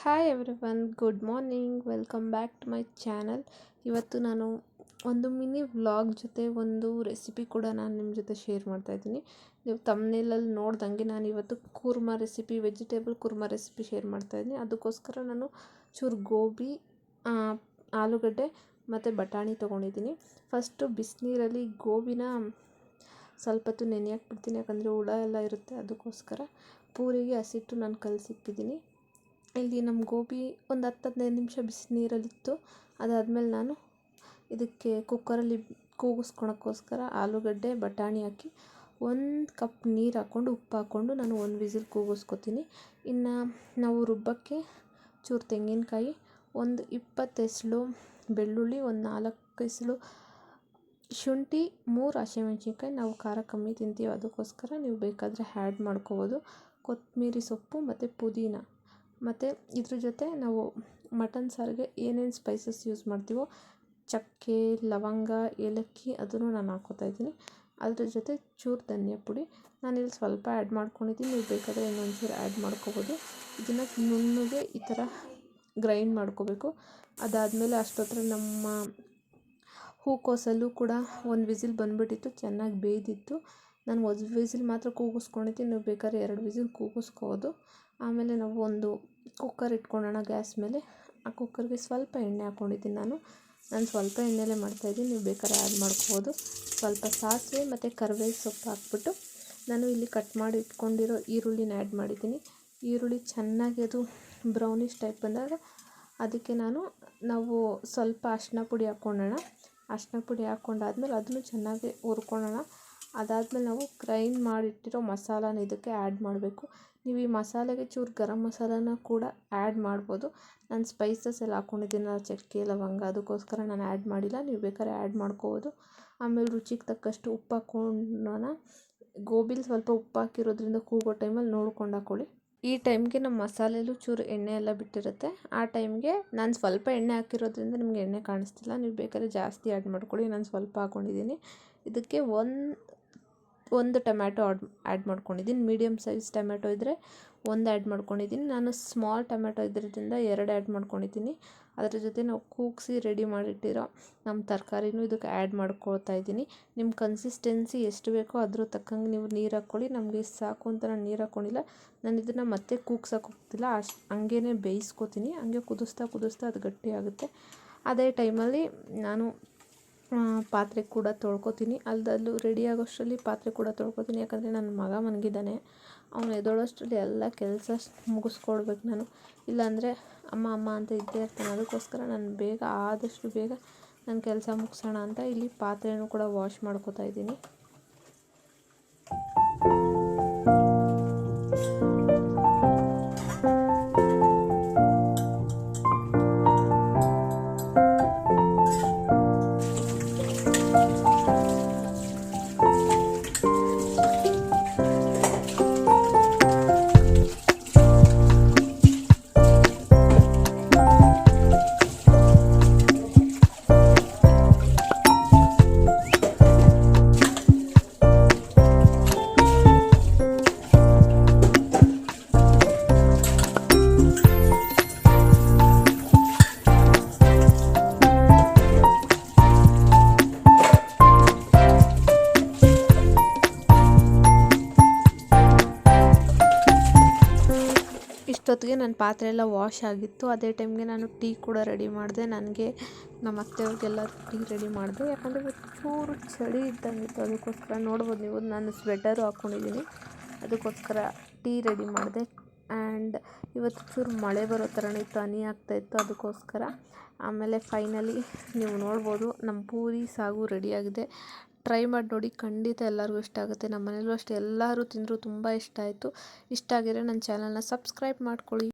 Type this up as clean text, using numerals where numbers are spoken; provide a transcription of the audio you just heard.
Hi everyone, good morning. Welcome back to my channel. ಇವತ್ತು ನಾನು ಒಂದು ಮಿನಿ ವ್ಲಾಗ್ ಜೊತೆ ಒಂದು ರೆಸಿಪಿ ಕೂಡ ನಾನು ನಿಮ್ಮ ಜೊತೆ ಶೇರ್ ಮಾಡ್ತಾಯಿದ್ದೀನಿ. ನೀವು ತಮ್ನೇಲಲ್ಲಿ ನೋಡ್ದಂಗೆ ನಾನು ಇವತ್ತು kurma recipe, vegetable kurma recipe share ಮಾಡ್ತಾಯಿದ್ದೀನಿ. ಅದಕ್ಕೋಸ್ಕರ ನಾನು ಚೂರು ಗೋಬಿ, ಆಲೂಗಡ್ಡೆ ಮತ್ತು ಬಟಾಣಿ ತೊಗೊಂಡಿದ್ದೀನಿ. ಫಸ್ಟು ಬಿಸಿನೀರಲ್ಲಿ ಗೋಬಿನ ಸ್ವಲ್ಪ ಹೊತ್ತು ನೆನೆಯಕ್ಕೆ ಬಿಡ್ತೀನಿ, ಯಾಕಂದರೆ ಹುಳ ಎಲ್ಲ ಇರುತ್ತೆ. ಅದಕ್ಕೋಸ್ಕರ ಪೂರಿಗೆ ಹಸಿಟ್ಟು ನಾನು ಕಲಸಿಕ್ಕಿದ್ದೀನಿ. ಇಲ್ಲಿ ನಮ್ಮ ಗೋಬಿ ಒಂದು 10-15 ನಿಮಿಷ ಬಿಸಿನೀರಲ್ಲಿತ್ತು. ಅದಾದಮೇಲೆ ನಾನು ಇದಕ್ಕೆ ಕುಕ್ಕರಲ್ಲಿ ಕೂಗಿಸ್ಕೊಳಕ್ಕೋಸ್ಕರ ಆಲೂಗಡ್ಡೆ, ಬಟಾಣಿ ಹಾಕಿ 1 ಕಪ್ ನೀರು ಹಾಕ್ಕೊಂಡು ಉಪ್ಪು ಹಾಕ್ಕೊಂಡು ನಾನು 1 ವಿಸಿಲ್ ಕೂಗಿಸ್ಕೊತೀನಿ. ಇನ್ನು ನಾವು ರುಬ್ಬಕ್ಕೆ ಚೂರು ತೆಂಗಿನಕಾಯಿ, ಒಂದು 20 ಎಸಳು ಬೆಳ್ಳುಳ್ಳಿ, ಒಂದು 4 ಎಸಳು ಶುಂಠಿ, 3 ಹಸಿಮೆಣ್ಸಿನ್ಕಾಯಿ. ನಾವು ಖಾರ ಕಮ್ಮಿ ತಿಂತೀವಿ, ಅದಕ್ಕೋಸ್ಕರ ನೀವು ಬೇಕಾದರೆ ಆ್ಯಡ್ ಮಾಡ್ಕೋಬೋದು. ಕೊತ್ತಂಬರಿ ಸೊಪ್ಪು ಮತ್ತು ಪುದೀನ. ಮತ್ತು ಇದ್ರ ಜೊತೆ ನಾವು ಮಟನ್ ಸಾರಿಗೆ ಏನೇನು ಸ್ಪೈಸಸ್ ಯೂಸ್ ಮಾಡ್ತೀವೋ, ಚಕ್ಕೆ, ಲವಂಗ, ಏಲಕ್ಕಿ ಅದನ್ನು ನಾನು ಹಾಕ್ಕೋತಾ ಇದ್ದೀನಿ. ಅದ್ರ ಜೊತೆ ಚೂರು ಧನಿಯಾ ಪುಡಿ ನಾನಿಲ್ಲಿ ಸ್ವಲ್ಪ ಆ್ಯಡ್ ಮಾಡ್ಕೊಂಡಿದ್ದೀನಿ. ನೀವು ಬೇಕಾದರೆ ಇನ್ನೊಂಚೂರು ಆ್ಯಡ್ ಮಾಡ್ಕೋಬೋದು. ಇದನ್ನು ನುಣ್ಣಗೆ ಈ ಥರ ಗ್ರೈಂಡ್ ಮಾಡ್ಕೋಬೇಕು. ಅದಾದಮೇಲೆ ಅಷ್ಟೊತ್ತರ ನಮ್ಮ ಹೂಕೋಸಲ್ಲೂ ಕೂಡ 1 ವಿಸಿಲ್ ಬಂದುಬಿಟ್ಟಿತ್ತು, ಚೆನ್ನಾಗಿ ಬೇಯ್ದಿತ್ತು. ನಾನು 1 ವಿಸಿಲ್ ಮಾತ್ರ ಕೂಗಿಸ್ಕೊಂಡಿದ್ದೀನಿ, ನೀವು ಬೇಕಾದ್ರೆ 2 ವಿಸಿಲ್ ಕೂಗಿಸ್ಕೋಬೋದು. ಆಮೇಲೆ ನಾವು ಒಂದು ಕುಕ್ಕರ್ ಇಟ್ಕೊಳ್ಳೋಣ ಗ್ಯಾಸ್ ಮೇಲೆ. ಆ ಕುಕ್ಕರ್ಗೆ ಸ್ವಲ್ಪ ಎಣ್ಣೆ ಹಾಕ್ಕೊಂಡಿದ್ದೀನಿ. ನಾನು ಸ್ವಲ್ಪ ಎಣ್ಣೆಲೇ ಮಾಡ್ತಾಯಿದ್ದೀನಿ, ನೀವು ಬೇಕಾದ್ರೆ ಆ್ಯಡ್ ಮಾಡ್ಕೋಬೋದು. ಸ್ವಲ್ಪ ಸಾಸಿವೆ ಮತ್ತು ಕರಿಬೇವು ಸೊಪ್ಪು ಹಾಕ್ಬಿಟ್ಟು ನಾನು ಇಲ್ಲಿ ಕಟ್ ಮಾಡಿ ಇಟ್ಕೊಂಡಿರೋ ಈರುಳ್ಳಿನ ಆ್ಯಡ್ ಮಾಡಿದ್ದೀನಿ. ಈರುಳ್ಳಿ ಚೆನ್ನಾಗಿ ಅದು ಬ್ರೌನಿಷ್ ಟೈಪ್ ಬಂದಾಗ ಅದಕ್ಕೆ ನಾವು ಸ್ವಲ್ಪ ಅರಿಶಿನ ಪುಡಿ ಹಾಕ್ಕೊಳ್ಳೋಣ. ಅರಿಶಿನ ಪುಡಿ ಹಾಕ್ಕೊಂಡಾದ್ಮೇಲೆ ಅದನ್ನು ಚೆನ್ನಾಗಿ ಹುರ್ಕೊಳ್ಳೋಣ. ಅದಾದಮೇಲೆ ನಾವು ಗ್ರೈಂಡ್ ಮಾಡಿಟ್ಟಿರೋ ಮಸಾಲಾನ ಇದಕ್ಕೆ ಆ್ಯಡ್ ಮಾಡಬೇಕು. ನೀವು ಈ ಮಸಾಲೆಗೆ ಚೂರು ಗರಂ ಮಸಾಲಾನ ಕೂಡ ಆ್ಯಡ್ ಮಾಡ್ಬೋದು. ನಾನು ಸ್ಪೈಸಸ್ ಎಲ್ಲ ಹಾಕ್ಕೊಂಡಿದ್ದೀನಲ್ಲ, ಚಕ್ಕೆ, ಲವಂಗ, ಅದಕ್ಕೋಸ್ಕರ ನಾನು ಆ್ಯಡ್ ಮಾಡಿಲ್ಲ. ನೀವು ಬೇಕಾದ್ರೆ ಆ್ಯಡ್ ಮಾಡ್ಕೋಬೋದು. ಆಮೇಲೆ ರುಚಿಗೆ ತಕ್ಕಷ್ಟು ಉಪ್ಪು ಹಾಕ್ಕೊಳ್ಳೋಣ. ಗೋಬಿಲಿ ಸ್ವಲ್ಪ ಉಪ್ಪು ಹಾಕಿರೋದ್ರಿಂದ ಕೂಗೋ ಟೈಮಲ್ಲಿ ನೋಡ್ಕೊಂಡು ಹಾಕ್ಕೊಳ್ಳಿ. ಈ ಟೈಮ್ಗೆ ನಮ್ಮ ಮಸಾಲೆಲೂ ಚೂರು ಎಣ್ಣೆ ಎಲ್ಲ ಬಿಟ್ಟಿರುತ್ತೆ. ಆ ಟೈಮ್ಗೆ ನಾನು ಸ್ವಲ್ಪ ಎಣ್ಣೆ ಹಾಕಿರೋದ್ರಿಂದ ನಿಮಗೆ ಎಣ್ಣೆ ಕಾಣಿಸ್ತಿಲ್ಲ, ನೀವು ಬೇಕಾದ್ರೆ ಜಾಸ್ತಿ ಆ್ಯಡ್ ಮಾಡ್ಕೊಳ್ಳಿ. ನಾನು ಸ್ವಲ್ಪ ಹಾಕ್ಕೊಂಡಿದ್ದೀನಿ. ಇದಕ್ಕೆ ಒಂದು ಟೊಮ್ಯಾಟೊ ಆ್ಯಡ್ ಮಾಡ್ಕೊಂಡಿದ್ದೀನಿ. ಮೀಡಿಯಮ್ ಸೈಜ್ ಟೊಮ್ಯಾಟೊ ಇದ್ದರೆ 1 ಆ್ಯಡ್ ಮಾಡ್ಕೊಂಡಿದ್ದೀನಿ. ನಾನು ಸ್ಮಾಲ್ ಟೊಮ್ಯಾಟೊ ಇದ್ರಿಂದ 2 ಆ್ಯಡ್ ಮಾಡ್ಕೊಂಡಿದ್ದೀನಿ. ಅದರ ಜೊತೆ ನಾವು ಕೂಗಿಸಿ ರೆಡಿ ಮಾಡಿಟ್ಟಿರೋ ನಮ್ಮ ತರಕಾರಿನೂ ಇದಕ್ಕೆ ಆ್ಯಡ್ ಮಾಡ್ಕೊಳ್ತಾ ಇದ್ದೀನಿ. ನಿಮ್ಮ ಕನ್ಸಿಸ್ಟೆನ್ಸಿ ಎಷ್ಟು ಬೇಕೋ ಅದ್ರ ತಕ್ಕಂಗೆ ನೀವು ನೀರು ಹಾಕ್ಕೊಳ್ಳಿ. ನಮಗೆ ಸಾಕು ಅಂತ ನಾನು ನೀರು ಹಾಕ್ಕೊಂಡಿಲ್ಲ. ನಾನು ಇದನ್ನು ಮತ್ತೆ ಕೂಗ್ಸೋಕೆ ಹೋಗ್ತಿಲ್ಲ, ಹಂಗೇ ಬೇಯಿಸ್ಕೊತೀನಿ. ಹಂಗೆ ಕುದಿಸ್ತಾ ಅದು ಗಟ್ಟಿಯಾಗುತ್ತೆ. ಅದೇ ಟೈಮಲ್ಲಿ ನಾನು ಪಾತ್ರೆ ಕೂಡ ತೊಳ್ಕೊತೀನಿ. ಅಲ್ಲದಲ್ಲೂ ರೆಡಿ ಆಗೋಷ್ಟರಲ್ಲಿ ಪಾತ್ರೆ ಕೂಡ ತೊಳ್ಕೊತೀನಿ, ಯಾಕಂದರೆ ನನ್ನ ಮಗ ಮನಗಿದ್ದಾನೆ. ಅವನು ಎದ್ದೇಳೋಷ್ಟರಲ್ಲಿ ಎಲ್ಲ ಕೆಲಸ ಮುಗಿಸ್ಕೊಡ್ಬೇಕು ನಾನು. ಇಲ್ಲಾಂದರೆ ಅಮ್ಮ ಅಂತ ಇದ್ದೇ ಇರ್ತಾನೆ. ಅದಕ್ಕೋಸ್ಕರ ನಾನು ಆದಷ್ಟು ಬೇಗ ನನ್ನ ಕೆಲಸ ಮುಗಿಸೋಣ ಅಂತ ಇಲ್ಲಿ ಪಾತ್ರೆನೂ ಕೂಡ ವಾಶ್ ಮಾಡ್ಕೊತಾ ಇದ್ದೀನಿ. ಇಷ್ಟೊತ್ತಿಗೆ ನನ್ನ ಪಾತ್ರೆ ಎಲ್ಲ ವಾಶ್ ಆಗಿತ್ತು. ಅದೇ ಟೈಮ್ಗೆ ನಾನು ಟೀ ಕೂಡ ರೆಡಿ ಮಾಡಿದೆ. ನನಗೆ ನಮ್ಮ ಅತ್ತೆಯವ್ರಿಗೆಲ್ಲ ಟೀ ರೆಡಿ ಮಾಡಿದೆ, ಯಾಕಂದರೆ ಚೂರು ಚಳಿ ಇದ್ದಂಗಿತ್ತು. ಅದಕ್ಕೋಸ್ಕರ ನೋಡ್ಬೋದು ನೀವು, ನಾನು ಸ್ವೆಟರು ಹಾಕ್ಕೊಂಡಿದ್ದೀನಿ. ಅದಕ್ಕೋಸ್ಕರ ಟೀ ರೆಡಿ ಮಾಡಿದೆ. ಆ್ಯಂಡ್ ಇವತ್ತು ಚೂರು ಮಳೆ ಬರೋ ಥರನೇ ಇತ್ತು, ಹನಿ ಆಗ್ತಾಯಿತ್ತು. ಅದಕ್ಕೋಸ್ಕರ ಆಮೇಲೆ ಫೈನಲಿ ನೀವು ನೋಡ್ಬೋದು ನಮ್ಮ ಪೂರಿ ಸಾಗು ರೆಡಿಯಾಗಿದೆ. ಟ್ರೈ ಮಾಡಿ ನೋಡಿ, ಖಂಡಿತ ಎಲ್ಲರಿಗೂ ಇಷ್ಟ ಆಗುತ್ತೆ. ನಮ್ಮ ಮನೇಲೂ ಅಷ್ಟೇ, ಎಲ್ಲರೂ ತಿಂದರು ತುಂಬ ಇಷ್ಟ ಆಯಿತು. ಇಷ್ಟ ಆಗಿದ್ರೆ ನನ್ನ ಚಾನಲ್ನ ಸಬ್ಸ್ಕ್ರೈಬ್ ಮಾಡ್ಕೊಳ್ಳಿ.